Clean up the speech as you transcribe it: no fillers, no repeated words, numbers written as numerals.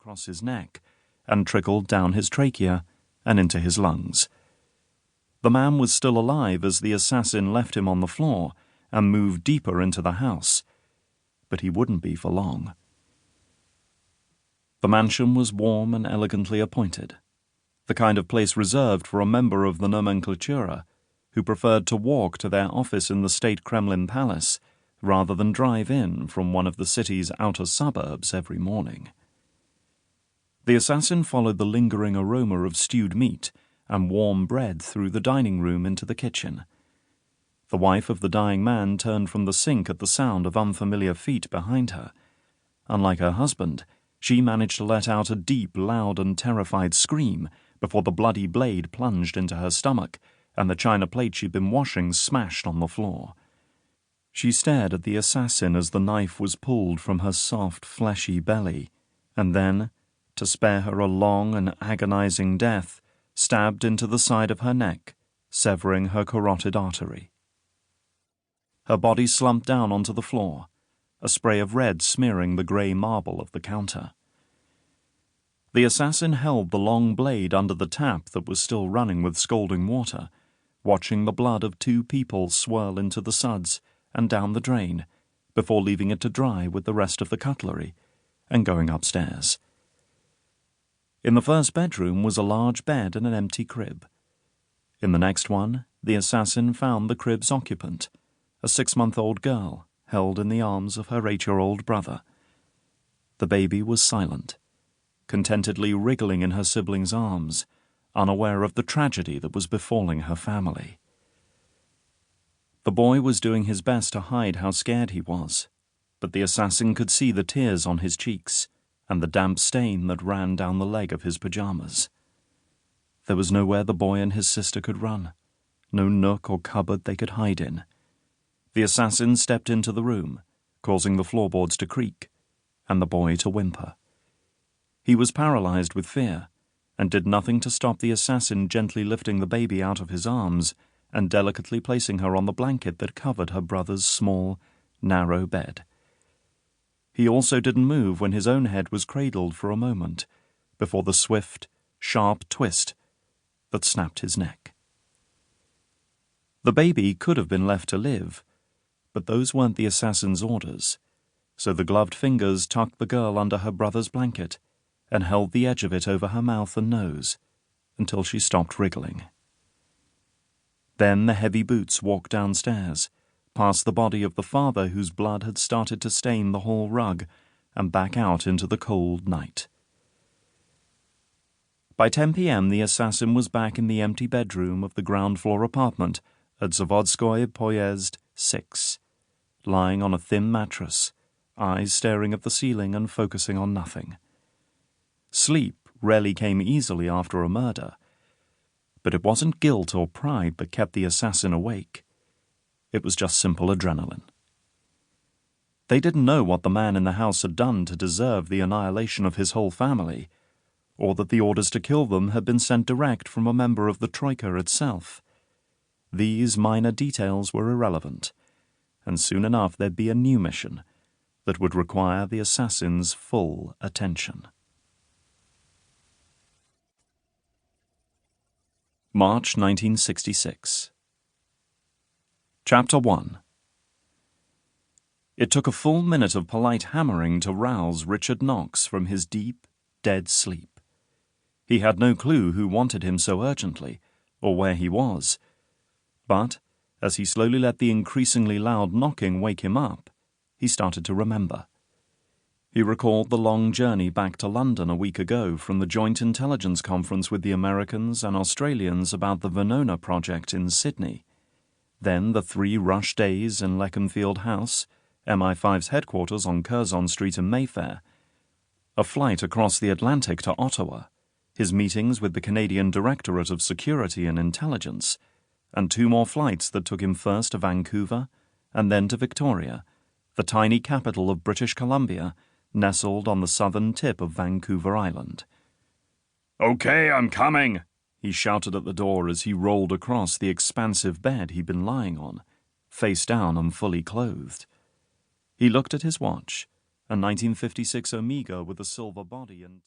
across his neck and trickled down his trachea and into his lungs. The man was still alive as the assassin left him on the floor and moved deeper into the house, but he wouldn't be for long. The mansion was warm and elegantly appointed, the kind of place reserved for a member of the nomenklatura who preferred to walk to their office in the State Kremlin Palace rather than drive in from one of the city's outer suburbs every morning. The assassin followed the lingering aroma of stewed meat and warm bread through the dining room into the kitchen. The wife of the dying man turned from the sink at the sound of unfamiliar feet behind her. Unlike her husband, she managed to let out a deep, loud, and terrified scream before the bloody blade plunged into her stomach and the china plate she'd been washing smashed on the floor. She stared at the assassin as the knife was pulled from her soft, fleshy belly, and then, to spare her a long and agonizing death, stabbed into the side of her neck, severing her carotid artery. Her body slumped down onto the floor, a spray of red smearing the grey marble of the counter. The assassin held the long blade under the tap that was still running with scalding water, watching the blood of 2 people swirl into the suds and down the drain, before leaving it to dry with the rest of the cutlery, and going upstairs. In the first bedroom was a large bed and an empty crib. In the next one, the assassin found the crib's occupant, a 6-month-old girl held in the arms of her 8-year-old brother. The baby was silent, contentedly wriggling in her sibling's arms, unaware of the tragedy that was befalling her family. The boy was doing his best to hide how scared he was, but the assassin could see the tears on his cheeks and the damp stain that ran down the leg of his pajamas. There was nowhere the boy and his sister could run, no nook or cupboard they could hide in. The assassin stepped into the room, causing the floorboards to creak, and the boy to whimper. He was paralyzed with fear, and did nothing to stop the assassin gently lifting the baby out of his arms and delicately placing her on the blanket that covered her brother's small, narrow bed. He also didn't move when his own head was cradled for a moment, before the swift, sharp twist that snapped his neck. The baby could have been left to live, but those weren't the assassin's orders, so the gloved fingers tucked the girl under her brother's blanket and held the edge of it over her mouth and nose until she stopped wriggling. Then the heavy boots walked downstairs, past the body of the father whose blood had started to stain the hall rug, and back out into the cold night. By 10 p.m. the assassin was back in the empty bedroom of the ground-floor apartment at Zavodskoye Poyezd 6, lying on a thin mattress, eyes staring at the ceiling and focusing on nothing. Sleep rarely came easily after a murder, but it wasn't guilt or pride that kept the assassin awake. It was just simple adrenaline. They didn't know what the man in the house had done to deserve the annihilation of his whole family, or that the orders to kill them had been sent direct from a member of the Troika itself. These minor details were irrelevant, and soon enough there'd be a new mission that would require the assassin's full attention. March 1966. Chapter 1. It took a full minute of polite hammering to rouse Richard Knox from his deep, dead sleep. He had no clue who wanted him so urgently, or where he was. But, as he slowly let the increasingly loud knocking wake him up, he started to remember. He recalled the long journey back to London a week ago from the joint intelligence conference with the Americans and Australians about the Venona project in Sydney. Then the 3 rush days in Leconfield House, MI5's headquarters on Curzon Street in Mayfair, a flight across the Atlantic to Ottawa, his meetings with the Canadian Directorate of Security and Intelligence, and 2 more flights that took him first to Vancouver and then to Victoria, the tiny capital of British Columbia, nestled on the southern tip of Vancouver Island. "Okay, I'm coming," he shouted at the door as he rolled across the expansive bed he'd been lying on, face down and fully clothed. He looked at his watch, a 1956 Omega with a silver body and